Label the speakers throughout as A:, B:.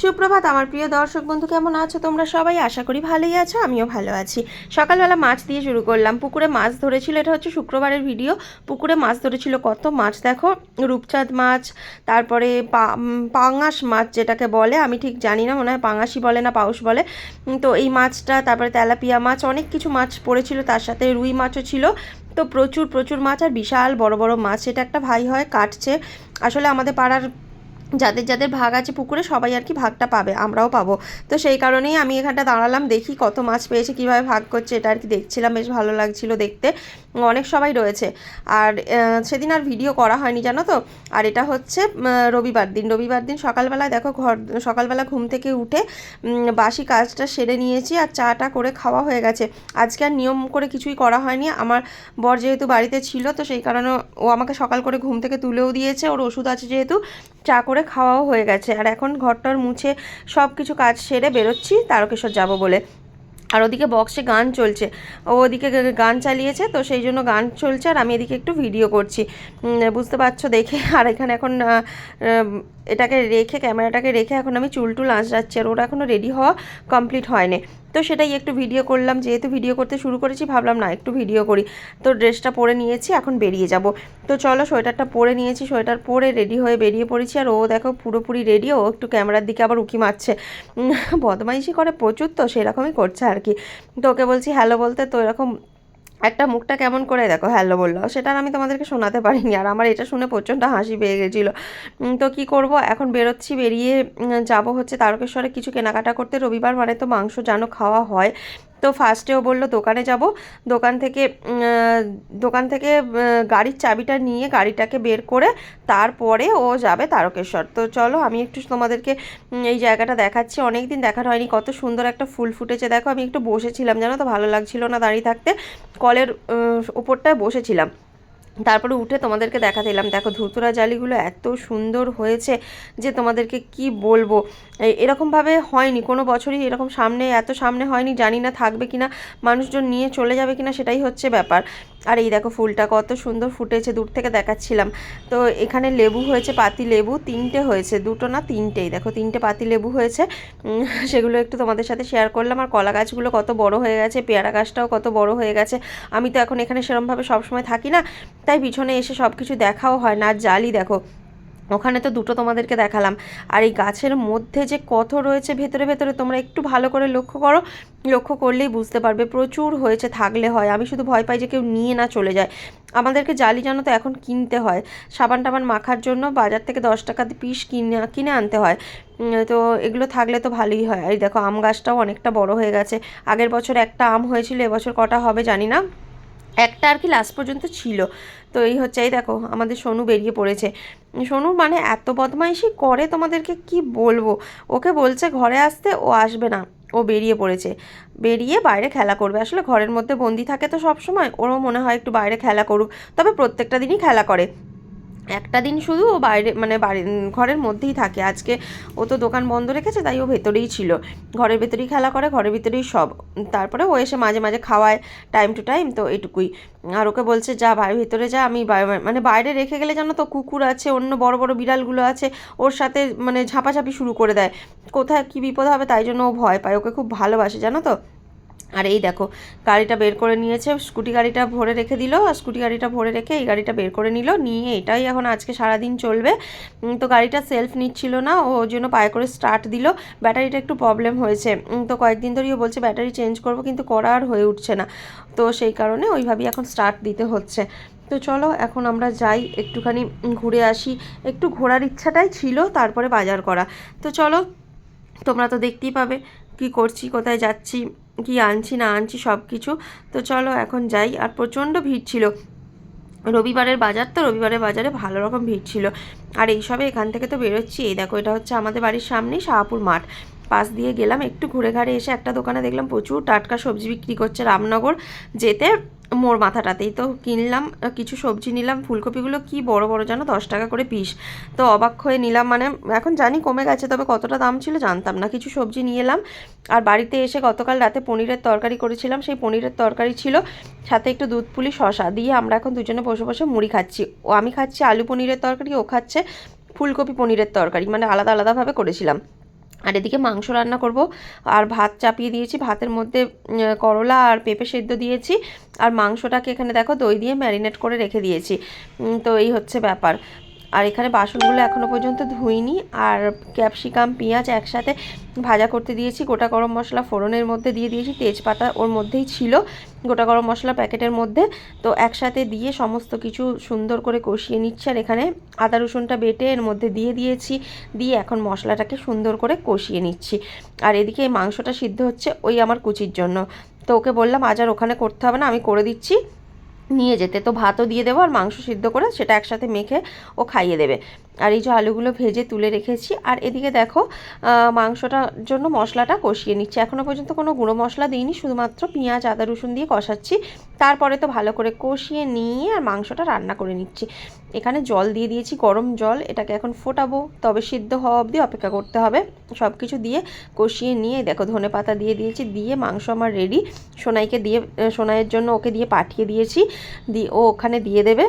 A: সুপ্রভাত আমার প্রিয় দর্শক বন্ধু, কেমন আছো তোমরা সবাই? আশা করি ভালোই আছো, আমিও ভালো আছি। সকালবেলা মাছ দিয়ে শুরু করলাম। পুকুরে মাছ ধরেছিল, এটা হচ্ছে শুক্রবারের ভিডিও। পুকুরে মাছ ধরেছিল, কত মাছ দেখো। রূপচাঁদ মাছ, তারপরে পাঙাশ মাছ যেটাকে বলে, আমি ঠিক জানি না, মনে হয় পাঙাশই বলে না পাউস বলে। তো এই মাছটা, তারপরে তেলাপিয়া মাছ, অনেক কিছু মাছ পড়েছিল, তার সাথে রুই মাছও ছিল। তো প্রচুর প্রচুর মাছ, আর বিশাল বড় বড় মাছ। সেটা একটা ভাই হয় কাটছে। আসলে আমাদের পাড়ার যাদের যাদের ভাগ আছে পুকুরে, সবাই আর কি ভাগটা পাবে, আমরাও পাবো। তো সেই কারণেই আমি এখানটা দাঁড়ালাম, দেখি কত মাছ পেয়েছে, কীভাবে ভাগ করছে, এটা আর কি দেখছিলাম। বেশ ভালো লাগছিল দেখতে, অনেক সবাই রয়েছে। আর সেদিন আর ভিডিও করা হয়নি জানো তো। আর এটা হচ্ছে রবিবার দিন সকালবেলায় দেখো, সকালবেলা ঘুম থেকে উঠে বাসি কাজটা সেরে নিয়েছি, আর চাটা করে খাওয়া হয়ে গেছে। আজকে আর নিয়ম করে কিছুই করা হয়নি। আমার বর যেহেতু বাড়িতে ছিল, তো সেই কারণে ও আমাকে সকাল করে ঘুম থেকে তুলেও দিয়েছে, ওর ওষুধ আছে যেহেতু। চা করে খাওয়াও হয়ে গেছে, আর এখন ঘরটর মুছে সব কিছু কাজ সেরে বেরোচ্ছি তারকেশ্বর যাব বলে। আর ওদিকে বক্সে গান চলছে, ও ওদিকে গান চালিয়েছে, তো সেই জন্য গান চলছে, আর আমি এদিকে একটু ভিডিও করছি, বুঝতে পারছো দেখে। আর এখানে এখন এটাকে রেখে, ক্যামেরাটাকে রেখে এখন আমি চুল টুল আঁচড়াচ্ছি, আর ওরা এখনও রেডি হওয়া কমপ্লিট হয়নি। তো সেটাই একটু ভিডিও করলাম, যেহেতু ভিডিও করতে শুরু করেছি, ভাবলাম না একটু ভিডিও করি। তো ড্রেসটা পরে নিয়েছি, এখন বেরিয়ে যাব। তো চলো, সোয়েটারটা পরে নিয়েছি, সোয়েটার পরে রেডি হয়ে বেরিয়ে পড়েছি। আর ও দেখো পুরোপুরি রেডি, ও একটু ক্যামেরার দিকে আবার উঁকি মারছে, বদমাইশি করে প্রচুর, তো সেরকমই করছে আর কি। তো ওকে বলছি হ্যালো বলতে, তো এরকম একটা মুখটা কেমন করে দেখো হ্যালো বললো, সেটা আর আমি তোমাদেরকে শোনাতে পারিনি। আর আমার এটা শুনে প্রচণ্ড হাসি পেয়ে গেছিলো। তো কি করব, এখন বেরোচ্ছি, বেরিয়ে যাব হচ্ছে তারকেশ্বরে কিছু কেনাকাটা করতে। রবিবার মানে তো মাংস জানো খাওয়া হয়। তো ফার্স্টেও বললো দোকানে যাব, দোকান থেকে গাড়ির চাবিটা নিয়ে গাড়িটাকে বের করে তারপরে ও যাবে তারকেশ্বর। তো চলো আমি একটু তোমাদেরকে এই জায়গাটা দেখাচ্ছি, অনেক দিন দেখানো হয়নি। কত সুন্দর একটা ফুল ফুটেছে দেখো। আমি একটু বসেছিলাম জানো তো, ভালো লাগছিল না দাঁড়িয়ে থাকতে, কলের উপরটায় বসেছিলাম। তারপরে উঠে তোমাদেরকে দেখাতে এলাম, দেখো ধুতুরা জালিগুলো এত সুন্দর হয়েছে যে তোমাদেরকে কি বলবো। এরকমভাবে হয়নি কোনো বছরই, এরকম এত সামনে হয়নি। জানি না থাকবে কিনা, মানুষজন নিয়ে চলে যাবে কিনা, সেটাই হচ্ছে ব্যাপার। আর এই দেখো ফুলটা কত সুন্দর ফুটেছে, দূর থেকে দেখাচ্ছিলাম। তো এখানে লেবু হয়েছে, পাতি লেবু 3টে হয়েছে, 2টো না 3টেই, দেখো 3টে পাতি লেবু হয়েছে। সেগুলো একটু তোমাদের সাথে শেয়ার করলাম। আর কলা গাছগুলো কত বড় হয়ে গেছে, পেয়ারা গাছটাও কত বড় হয়ে গেছে। আমি তো এখন এখানে সেরমভাবে সবসময় থাকি না, তাই পিছনে এসে সব কিছু দেখাও হয় না। আর জালি দেখো, ওখানে তো 2টো তোমাদেরকে দেখালাম। আর এই গাছের মধ্যে যে কত রয়েছে ভেতরে ভেতরে, তোমরা একটু ভালো করে লক্ষ্য করো, লক্ষ্য করলেই বুঝতে পারবে। প্রচুর হয়েছে, থাকলে হয়। আমি শুধু ভয় পাই যে কেউ নিয়ে না চলে যায়। আমাদেরকে জালি জানো তো এখন কিনতে হয়, সাবান টাবান মাখার জন্য বাজার থেকে 10 টাকা পিস কিনে আনতে হয়। তো এগুলো থাকলে তো ভালোই হয়। এই দেখো আম গাছটাও অনেকটা বড় হয়ে গেছে। আগের বছর একটা আম হয়েছিল, এবছর কটা হবে জানি না, একটা আর কি লাস্ট পর্যন্ত ছিল। তো এই হচ্ছে, এই দেখো আমাদের সোনু বেরিয়ে পড়েছে। সোনু মানে এত বদমাইশি করে, তোমাদেরকে কি বলবো। ওকে বলছে ঘরে আসতে, ও আসবে না, ও বেরিয়ে পড়েছে। বেরিয়ে বাইরে খেলা করবে। আসলে ঘরের মধ্যে বন্দি থাকে তো সব সময়, ওরও মনে হয় একটু বাইরে খেলা করুক। তবে প্রত্যেকটা দিনই খেলা করে, একটা দিন শুধু ও বাইরে মানে ঘরের মধ্যেই থাকে। আজকে ও তো দোকান বন্ধ রেখেছে, তাই ও ভেতরেই ছিল, ঘরের ভেতরেই খেলা করে, ঘরের ভিতরেই সব। তারপরে ও এসে মাঝে মাঝে খাওয়ায় টাইম টু টাইম, তো এটুকুই। আর ওকে বলছে যা বাইরে ভেতরে যা, আমি মানে বাইরে রেখে গেলে জানো তো, কুকুর আছে, অন্য বড় বড় বিড়ালগুলো আছে, ওর সাথে মানে ঝাঁপাঝাঁপি শুরু করে দেয়, কোথায় কী বিপদ হবে, তাই জন্য ও ভয় পায়। ওকে খুব ভালোবাসে জানো তো। আর এই দেখো গাড়িটা বের করে নিয়েছে, স্কুটি গাড়িটা ভরে রেখে দিল, আর স্কুটি গাড়িটা ভরে রেখে এই গাড়িটা বের করে নিল, নিয়ে এটাই এখন আজকে সারাদিন চলবে। তো গাড়িটা সেলফ নিচ্ছিল না, ওর জন্য পায়ে করে স্টার্ট দিল। ব্যাটারিটা একটু প্রবলেম হয়েছে, তো কয়েকদিন ধরেই বলছে ব্যাটারি চেঞ্জ করব, কিন্তু করা আর হয়ে উঠছে না। তো সেই কারণে ওইভাবেই এখন স্টার্ট দিতে হচ্ছে। তো চলো এখন আমরা যাই, একটুখানি ঘুরে আসি। একটু ঘোরার ইচ্ছাটাই ছিল, তারপরে বাজার করা। তো চলো, তোমরা তো দেখতেই পাবে কি করছি, কোথায় যাচ্ছি, কি আনছি না আনছি সব কিছু। তো চলো এখন যাই। আর প্রচণ্ড ভিড় ছিল, রবিবারের বাজার তো, রবিবারের বাজারে ভালো রকম ভিড় ছিল। আর এইসবে এখান থেকে তো বেরোচ্ছি, এই দেখো এটা হচ্ছে আমাদের বাড়ির সামনেই শাহপুর মাঠ। পাশ দিয়ে গেলাম, একটু ঘুরে ঘাড়ে এসে একটা দোকানে দেখলাম প্রচুর টাটকা সবজি বিক্রি করছে, রামনগর যেতে মোর মাথাটাতেই। তো কিনলাম, কিছু সবজি নিলাম। ফুলকপিগুলো কি বড় বড় জানো, 10 টাকা করে পিস। তো অবাক হয়ে নিলাম, মানে এখন জানি কমে গেছে, তবে কতটা দাম ছিল জানতাম না। কিছু সবজি নিয়ে এলাম। আর বাড়িতে এসে গতকাল রাতে পনিরের তরকারি করেছিলাম, সেই পনিরের তরকারি ছিল, সাথে একটু দুধ পুলি শশা দিয়ে আমরা এখন দুজনে বসে বসে মুড়ি খাচ্ছি। ও আমি খাচ্ছি আলু পনিরের তরকারি, ও খাচ্ছে ফুলকপি পনিরের তরকারি, মানে আলাদা আলাদাভাবে করেছিলাম। আর এদিকে মাংস রান্না করব, আর ভাত চাপিয়ে দিয়েছি, ভাতের মধ্যে করলা আর পেঁপে সেদ্ধ দিয়েছি, আর মাংসটাকে এখানে দেখো দই দিয়ে ম্যারিনেট করে রেখে দিয়েছি। তো এই হচ্ছে ব্যাপার। আর এখানে বাসনগুলো এখনও পর্যন্ত ধুইনি। আর ক্যাপসিকাম পেঁয়াজ একসাথে ভাজা করতে দিয়েছি, গোটা গরম মশলা ফোড়নের মধ্যে দিয়ে দিয়েছি, তেজপাতা ওর মধ্যেই ছিল গোটা গরম মশলা প্যাকেটের মধ্যে। তো একসাথে দিয়ে সমস্ত কিছু সুন্দর করে কষিয়ে নিচ্ছি। আর এখানে আদা রসুনটা বেটে এর মধ্যে দিয়ে দিয়েছি, দিয়ে এখন মশলাটাকে সুন্দর করে কষিয়ে নিচ্ছি। আর এদিকে এই মাংসটা সিদ্ধ হচ্ছে ওই আমার কুচির জন্য। তো ওকে বললাম আজ আর ওখানে করতে হবে না, আমি করে দিচ্ছি, নিয়ে যেতে। তো ভাতও দিয়ে দেবো আর মাংস সিদ্ধ করে সেটা একসাথে মেখে ও খাইয়ে দেবে। আর এই যে আলুগুলো ভেজে তুলে রেখেছি। আর এদিকে দেখো মাংসটার জন্য মশলাটা কষিয়ে নিচ্ছি। এখনও পর্যন্ত কোনো গুঁড়ো মশলা দিইনি, শুধুমাত্র পেঁয়াজ আদা রসুন দিয়ে কষাচ্ছি। তারপরে তো ভালো করে কষিয়ে নিয়ে আর মাংসটা রান্না করে নিচ্ছি। এখানে জল দিয়ে দিয়েছি, গরম জল, এটাকে এখন ফোটাবো, তবে সিদ্ধ হওয়া অবধি অপেক্ষা করতে হবে। সব কিছু দিয়ে কষিয়ে নিয়ে দেখো ধনেপাতা দিয়ে দিয়েছি, দিয়ে মাংস আমার রেডি। সোনাইকে দিয়ে, সোনাইয়ের জন্য ওকে দিয়ে পাঠিয়ে দিয়েছি, দিয়ে ও ওখানে দিয়ে দেবে,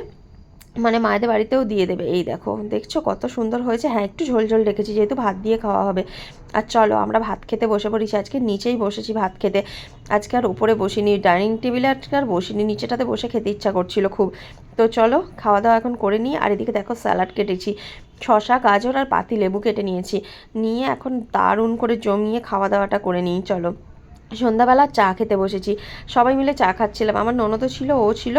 A: মানে মায়েদের বাড়িতেও দিয়ে দেবে। এই দেখো দেখছো কত সুন্দর হয়েছে। হ্যাঁ একটু ঝোল ঝোল রেখেছি যেহেতু ভাত দিয়ে খাওয়া হবে। আর চলো আমরা ভাত খেতে বসে পড়েছি। আজকে নিচেই বসেছি ভাত খেতে, আজকে আর উপরে বসিনি, ডাইনিং টেবিলে আজকে আর বসিনি, নিচেটাতে বসে খেতে ইচ্ছা করছিল খুব। তো চলো খাওয়া দাওয়া এখন করে নিই। আর এদিকে দেখো স্যালাড কেটেছি, শসা গাজর আর পাতি লেবু কেটে নিয়েছি, নিয়ে এখন দারুণ করে জমিয়ে খাওয়া দাওয়াটা করে নিই। চলো সন্ধ্যাবেলা চা খেতে বসেছি, সবাই মিলে চা খাচ্ছিলাম, আমার ননদও ছিল ও ছিল,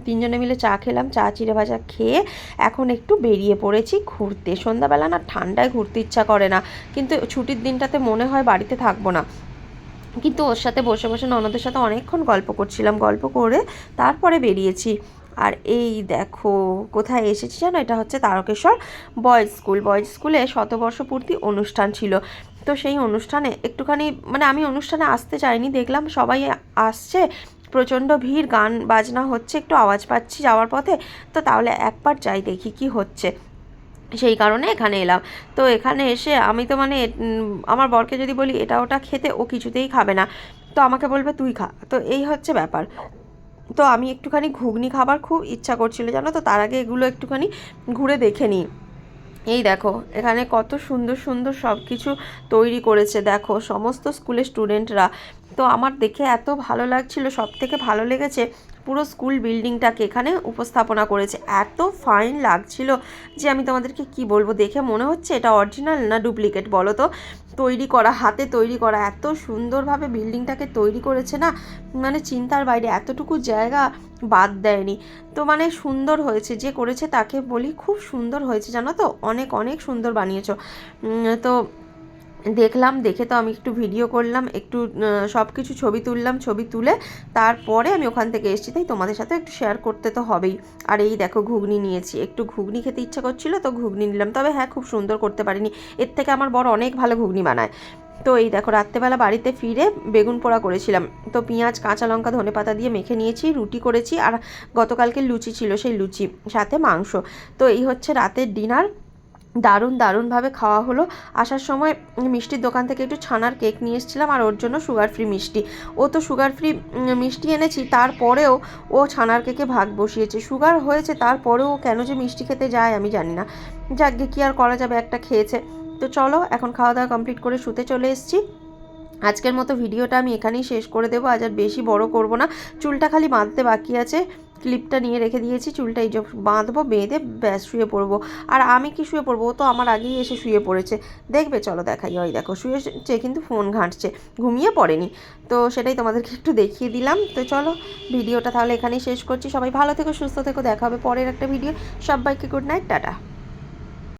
A: তিনজনে মিলে চা খেলাম। চা চিড়ে ভাজা খেয়ে এখন একটু বেরিয়ে পড়েছি ঘুরতে। সন্ধ্যাবেলা না ঠান্ডায় ঘুরতে ইচ্ছা করে না, কিন্তু ছুটির দিনটাতে মনে হয় বাড়িতে থাকবো না, কিন্তু ওর সাথে বসে বসে ননদের সাথে অনেকক্ষণ গল্প করছিলাম, গল্প করে তারপরে বেরিয়েছি। আর এই দেখো কোথায় এসেছি জানো, এটা হচ্ছে তারকেশ্বর বয়েজ স্কুল। বয়েজ স্কুলে শতবর্ষ পূর্তি অনুষ্ঠান ছিল। তো সেই অনুষ্ঠানে একটুখানি, মানে আমি অনুষ্ঠানে আসতে চাইনি, দেখলাম সবাই আসছে, প্রচণ্ড ভিড়, গান বাজনা হচ্ছে, একটু আওয়াজ পাচ্ছি যাওয়ার পথে, তো তাহলে একবার যাই দেখি কি হচ্ছে, সেই কারণে এখানে এলাম। তো এখানে এসে আমি তো মানে আমার বরকে যদি বলি এটা ওটা খেতে, ও কিছুতেই খাবে না, তো আমাকে বলবে তুই খা, তো এই হচ্ছে ব্যাপার। তো আমি একটুখানি ঘুগনি খাবার খুব ইচ্ছা করছিল জানো, তো তার আগে এগুলো একটুখানি ঘুরে দেখে নিই। এই দেখো এখানে কত সুন্দর সুন্দর সব কিছু তৈরি করেছে, দেখো সমস্ত স্কুলের স্টুডেন্টরা। তো আমার দেখে এত ভালো লাগছিল, সব থেকে ভালো লেগেছে পুরো স্কুল বিল্ডিংটাকে এখানে উপস্থাপনা করেছে, এত ফাইন লাগছিল যে আমি তোমাদেরকে কি বলবো। দেখে মনে হচ্ছে এটা অরিজিনাল না ডুপ্লিকেট বলো তো, তৈরি করা, হাতে তৈরি করা, এত সুন্দরভাবে বিল্ডিংটাকে তৈরি করেছে না, মানে চিন্তার বাইরে, এতটুকু জায়গা বাদ দেয়নি। তো মানে সুন্দর হয়েছে, যে করেছে তাকে বলি খুব সুন্দর হয়েছে জানো তো, অনেক অনেক সুন্দর বানিয়েছো। তো দেখলাম, দেখে তো আমি একটু ভিডিও করলাম, একটু সব কিছু ছবি তুললাম, ছবি তুলে তারপরে আমি ওখান থেকে এসেছি, তাই তোমাদের সাথে একটু শেয়ার করতে তো হবেই। আর এই দেখো ঘুগনি নিয়েছি, একটু ঘুগনি খেতে ইচ্ছা করছিলো তো ঘুগনি নিলাম, তবে হ্যাঁ খুব সুন্দর করতে পারিনি, এর থেকে আমার বর অনেক ভালো ঘুগনি বানায়। তো এই দেখো রাত্রেবেলা বাড়িতে ফিরে বেগুন পোড়া করেছিলাম, তো পেঁয়াজ কাঁচা লঙ্কা ধনেপাতা দিয়ে মেখে নিয়েছি, রুটি করেছি, আর গতকালকে লুচি ছিল সেই লুচি সাথে মাংস। তো এই হচ্ছে রাতের ডিনার, দারুণ দারুণভাবে খাওয়া হলো। আসার সময় মিষ্টির দোকান থেকে একটু ছানার কেক নিয়ে এসেছিলাম, আর ওর জন্য সুগার ফ্রি মিষ্টি, ও তো সুগার ফ্রি মিষ্টি এনেছি, তারপরেও ও ছানার কেকে ভাগ বসিয়েছে, সুগার হয়েছে তারপরেও কেন যে মিষ্টি খেতে যায় আমি জানি না, যাকগে কি আর করা যাবে, একটা খেয়েছে। তো চলো এখন খাওয়া দাওয়া কমপ্লিট করে শুতে চলে এসেছি। আজকের মতো ভিডিওটা আমি এখানেই শেষ করে দেবো, আজ আর বেশি বড় করব না, চুলটা খালি বাঁধতে বাকি আছে, ক্লিপটা নিয়ে রেখে দিয়েছি, চুলটা এই যে বাঁধবো, বেঁধে ব্যাস শুয়ে পড়বো। আর আমি কি শুয়ে পড়বো, ও তো আমার আগেই এসে শুয়ে পড়েছে, দেখবে চলো দেখাই, ওই দেখো শুয়েছে কিন্তু ফোন ঘাঁটছে, ঘুমিয়ে পড়েনি। তো সেটাই তোমাদেরকে একটু দেখিয়ে দিলাম। তো চলো ভিডিওটা তাহলে এখানেই শেষ করছি, সবাই ভালো থেকো সুস্থ থেকো, দেখা হবে পরের একটা ভিডিও, সবাইকে গুড নাইট, টাটা।